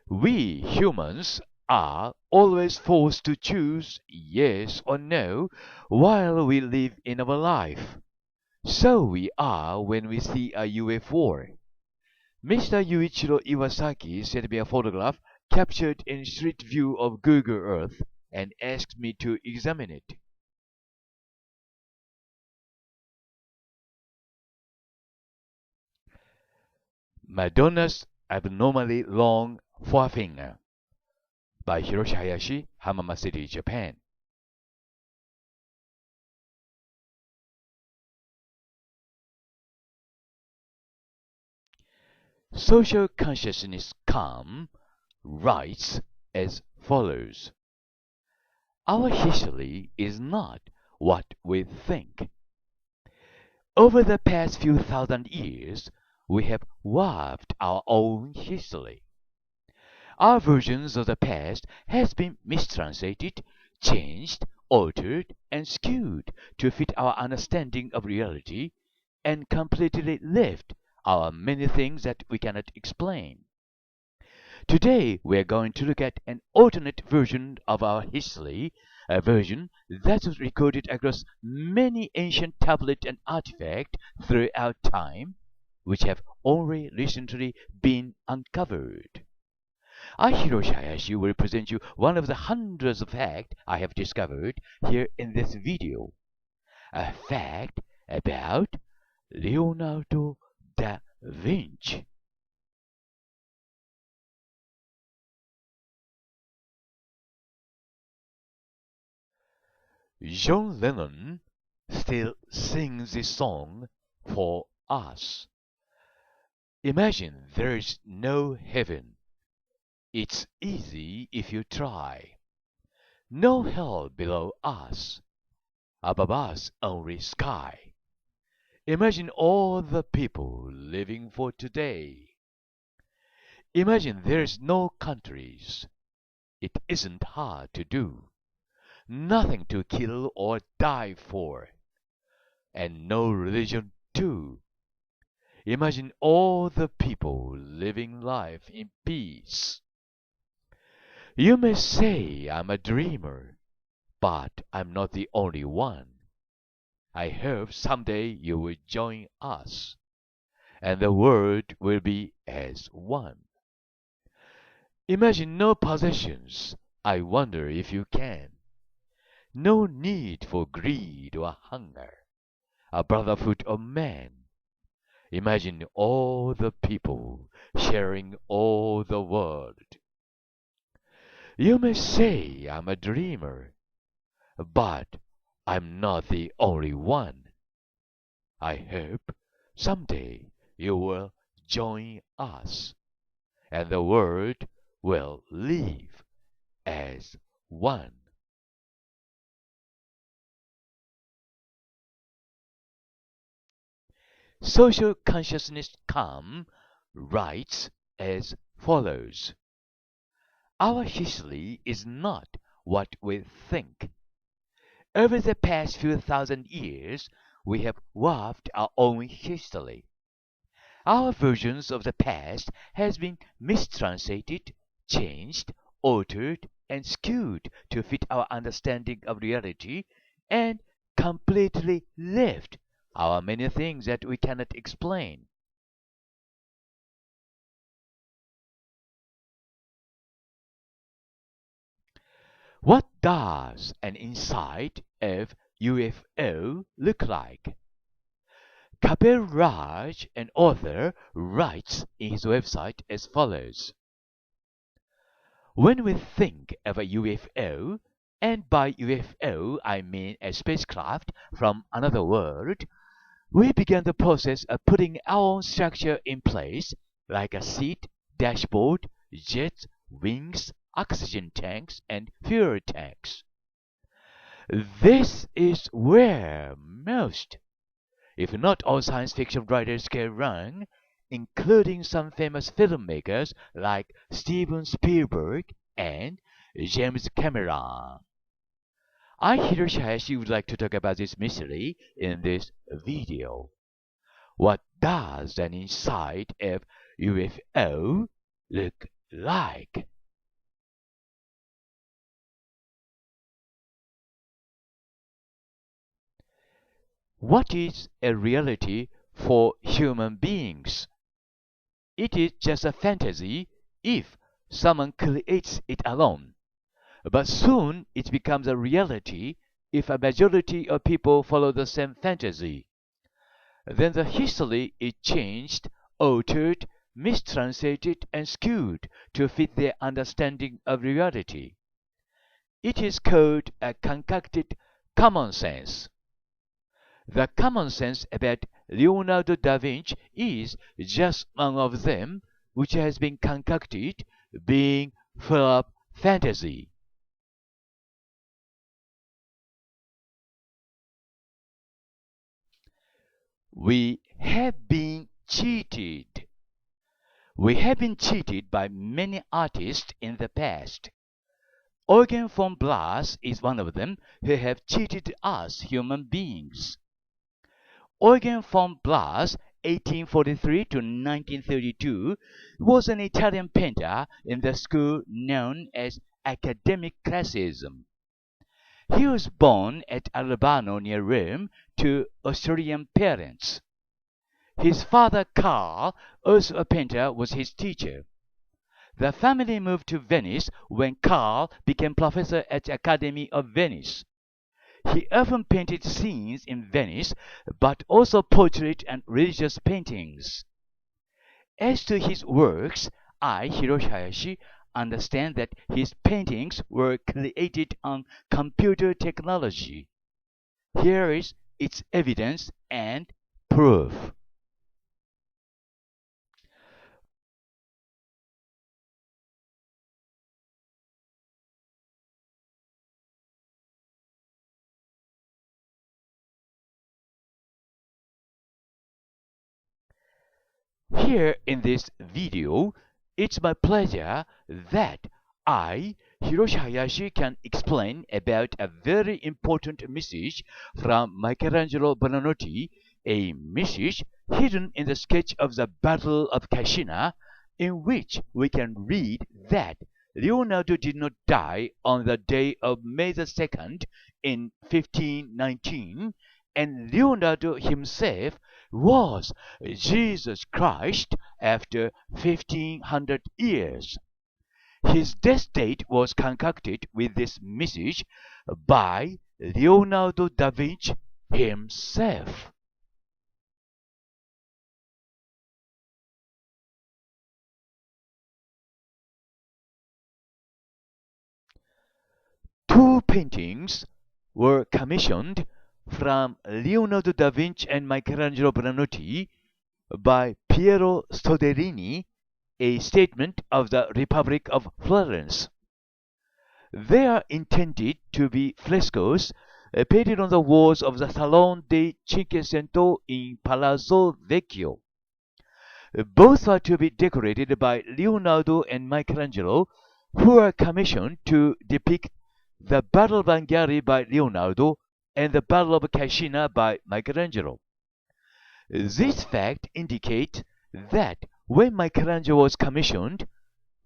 We humans are always forced to choose yes or no while we live in our life. So we are when we see a UFO. Mr. Yuichiro Iwasaki sent me a photograph captured in street view of Google Earth and asked me to examine it. Madonna's Abnormally Long Forefinger by Hiroshi Hayashi, Hamamatsu-city, Japan. Social Consciousness Calm writes as follows. Our history is not what we think. Over the past few thousand years, we have warped our own history. Our versions of the past has been mistranslated, changed, altered, and skewed to fit our understanding of reality, and completely left our many things that we cannot explain. Today we are going to look at an alternate version of our history, a version that was recorded across many ancient tablets and artifacts throughout time, which have only recently been uncovered. I, Hiroshi Hayashi, will present you one of the hundreds of facts I have discovered here in this video. A fact about Leonardo da Vinci. John Lennon still sings this song for us. Imagine there is no heaven. It's easy if you try. No hell below us. Above us only sky. Imagine all the people living for today. Imagine there's no countries. It isn't hard to do. Nothing to kill or die for. And no religion too. Imagine all the people living life in peace. You may say I'm a dreamer, but I'm not the only one. I hope someday you will join us, and the world will be as one. Imagine no possessions. I wonder if you can. No need for greed or hunger. A brotherhood of man. Imagine all the people sharing all the world. You may say I'm a dreamer, but I'm not the only one. I hope someday you will join us, and the world will live as one. Social Consciousness Calm writes as follows. Our history is not what we think. Over the past few thousand years, we have warped our own history. Our versions of the past has been mistranslated, changed, altered, and skewed to fit our understanding of reality, and completely left our many things that we cannot explain. What does an inside of UFO look like? Kapil Raj, an author, writes in his website as follows. When we think of a UFO, and by UFO I mean a spacecraft from another world, we began the process of putting our own structure in place, like a seat, dashboard, jets, wings, oxygen tanks, and fuel tanks. This is where most, if not all, science fiction writers go wrong, including some famous filmmakers like Steven Spielberg and James Cameron. I, Hiroshi Hayashi, would like to talk about this mystery in this video. What does an inside of UFO look like. What is a reality for human beings? It is just a fantasy if someone creates it alone. But soon it becomes a reality if a majority of people follow the same fantasy. Then the history is changed, altered, mistranslated, and skewed to fit their understanding of reality. It is called a concocted common sense. The common sense about Leonardo da Vinci is just one of them, which has been concocted, being full of fantasy. We have been cheated. We have been cheated by many artists in the past. Eugen von Blas is one of them who have cheated us human beings. Eugen von Blas, 1843 to 1932, was an Italian painter in the school known as academic classicism. He was born at Albano near Rome to Austrian parents. His father Karl, also a painter, was his teacher. The family moved to Venice when Karl became professor at the Academy of Venice. He often painted scenes in Venice, but also portrait and religious paintings. As to his works, I, Hiroshi Hayashi, understand that his paintings were created on computer technology. Here is its evidence and proof. Here in this video, it's my pleasure that I, Hiroshi Hayashi, can explain about a very important message from Michelangelo Buonarroti, a message hidden in the sketch of the Battle of Cassina, in which we can read that Leonardo did not die on the day of May the 2nd in 1519, and Leonardo himself was Jesus Christ after 1500 years. His death date was concocted with this message by Leonardo da Vinci himself. Two paintings were commissioned from Leonardo da Vinci and Michelangelo Buonarroti by Piero Soderini, a statement of the Republic of Florence. They are intended to be frescoes painted on the walls of the Salone dei Cinquecento in Palazzo Vecchio. Both are to be decorated by Leonardo and Michelangelo, who are commissioned to depict the Battle of Anghiari by Leonardo and the Battle of Cassina by Michelangelo. This fact indicates that when Michelangelo was commissioned,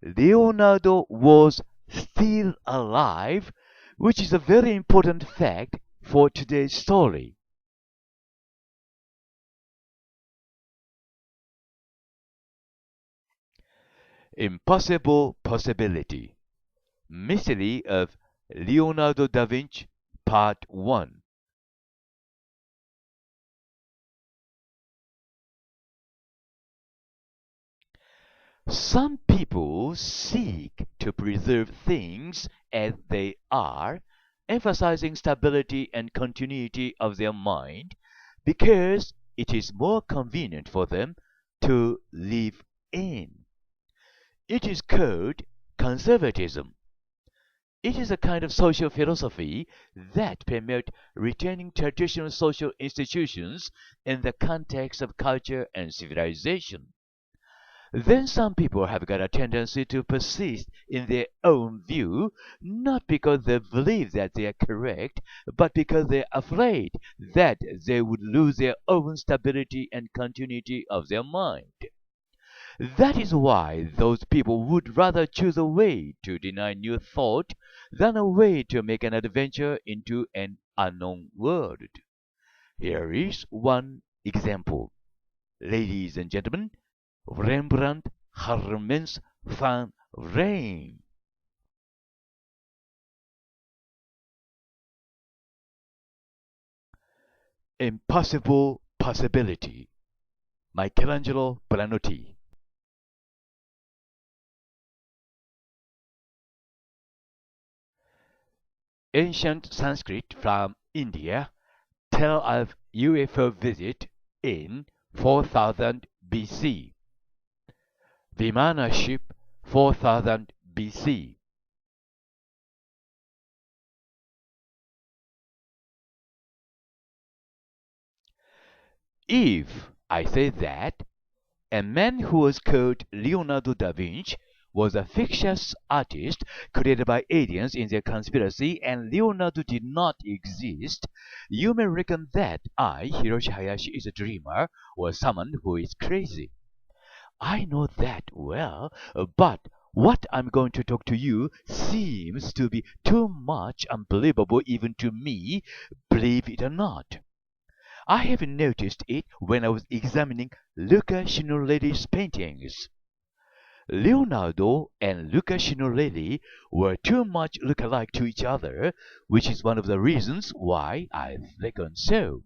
Leonardo was still alive, which is a very important fact for today's story. Impossible Possibility. Mystery of Leonardo da Vinci, Part 1. Some people seek to preserve things as they are, emphasizing stability and continuity of their mind, because it is more convenient for them to live in. It is called conservatism. It is a kind of social philosophy that promotes retaining traditional social institutions in the context of culture and civilization. Then some people have got a tendency to persist in their own view, not because they believe that they are correct, but because they are afraid that they would lose their own stability and continuity of their mind. That is why those people would rather choose a way to deny new thought than a way to make an adventure into an unknown world. Here is one example. Ladies and gentlemen, Rembrandt Hermans van Rijn. Impossible Possibility, Michelangelo Branotti. Ancient Sanskrit from India tell of UFO visit in 4000 BC. Vimana ship 4000 BC. If I say that a man who was called Leonardo da Vinci was a fictitious artist created by aliens in their conspiracy and Leonardo did not exist, you may reckon that I, Hiroshi Hayashi, is a dreamer or someone who is crazy. I know that well, but what I'm going to talk to you seems to be too much unbelievable even to me, believe it or not. I have noticed it when I was examining Luca Signorelli's paintings. Leonardo and Luca Signorelli were too much look-alike to each other, which is one of the reasons why I reckon so.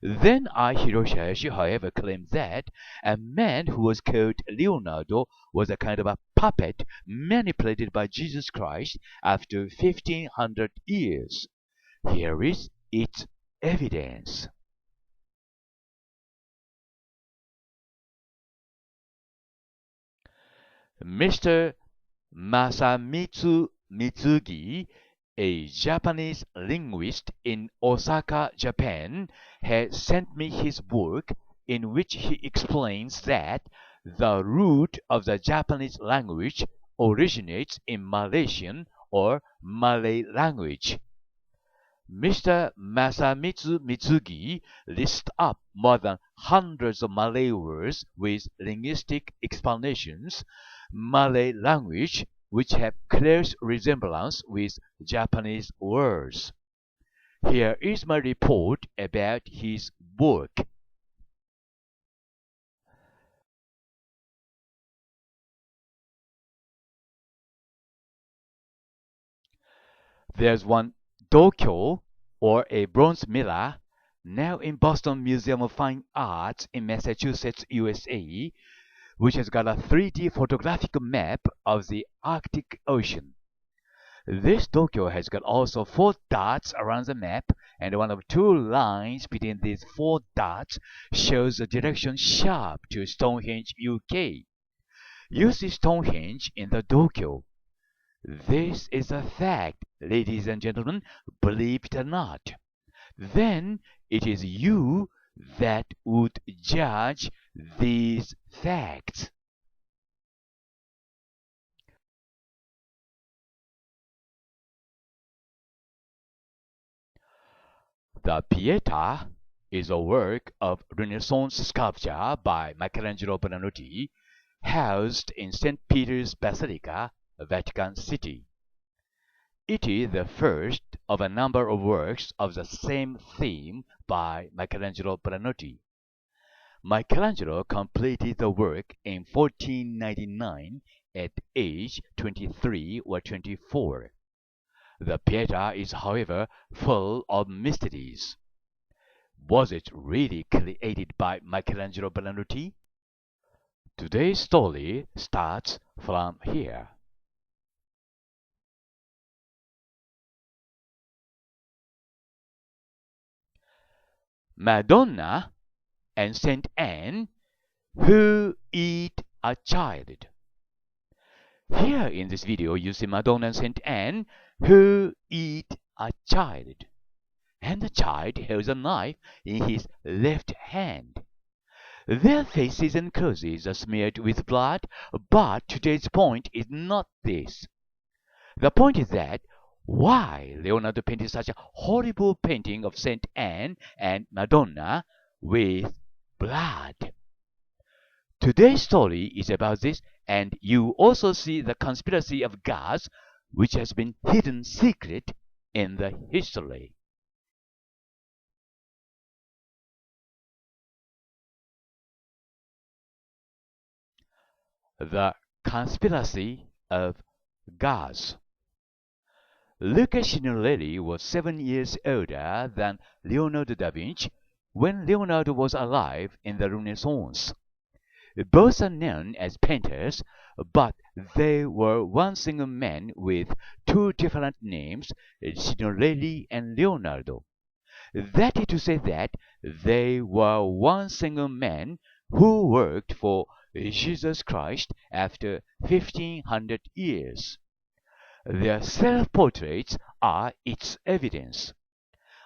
Then I, Hiroshi Hayashi, however, claim that a man who was called Leonardo was a kind of a puppet manipulated by Jesus Christ after 1500 years. Here is its evidence. Mr. Masamitsu Mitsugi, a Japanese linguist in Osaka, Japan, has sent me his book in which he explains that the root of the Japanese language originates in Malaysian or Malay language. Mr. Masamitsu Mitsugi lists up more than hundreds of Malay words with linguistic explanations, Malay language which have close resemblance with Japanese words. Here is my report about his book. There's one dokyo, or a bronze mirror, now in Boston Museum of Fine Arts in Massachusetts, USA, which has got a 3D photographic map of the Arctic Ocean. This dokyo has got also 4 dots around the map, and one of 2 lines between these 4 dots shows the direction sharp to Stonehenge, UK. You see Stonehenge in the dokyo. This is a fact, ladies and gentlemen, believe it or not. Then it is you that would judge these facts. The Pietà is a work of Renaissance sculpture by Michelangelo Branotti, housed in St. Peter's Basilica, Vatican City. It is the first of a number of works of the same theme by Michelangelo Branotti. Michelangelo completed the work in 1499 at age 23 or 24. The Pietà is, however, full of mysteries. Was it really created by Michelangelo Branotti? Today's story starts from here. Madonna and Saint Anne who eat a child. Here in this video you see Madonna and Saint Anne who eat a child. And the child holds a knife in his left hand. Their faces and clothes are smeared with blood, but today's point is not this. The point is that why Leonardo painted such a horrible painting of Saint Anne and Madonna with blood. Today's story is about this, and you also see the conspiracy of gods, which has been hidden secret in the history. The conspiracy of gods. Luca Signorelli was 7 years older than Leonardo da Vinci when Leonardo was alive in the Renaissance. Both are known as painters, but they were one single man with two different names, Signorelli and Leonardo. That is to say that they were one single man who worked for Jesus Christ after 1500 years. Their self-portraits are its evidence.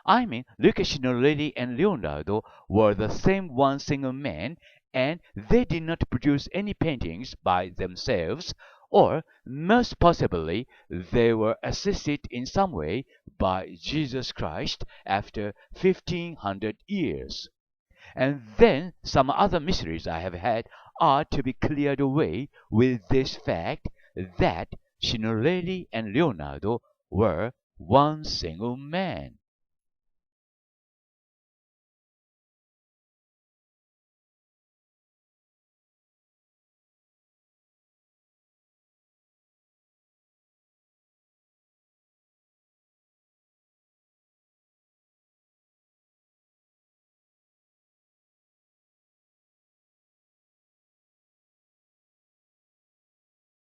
I mean, Luca Signorelli and Leonardo were the same one single man, and they did not produce any paintings by themselves, or most possibly they were assisted in some way by Jesus Christ after 1500 years. And then some other mysteries I have had are to be cleared away with this fact that Signorelli and Leonardo were one single man.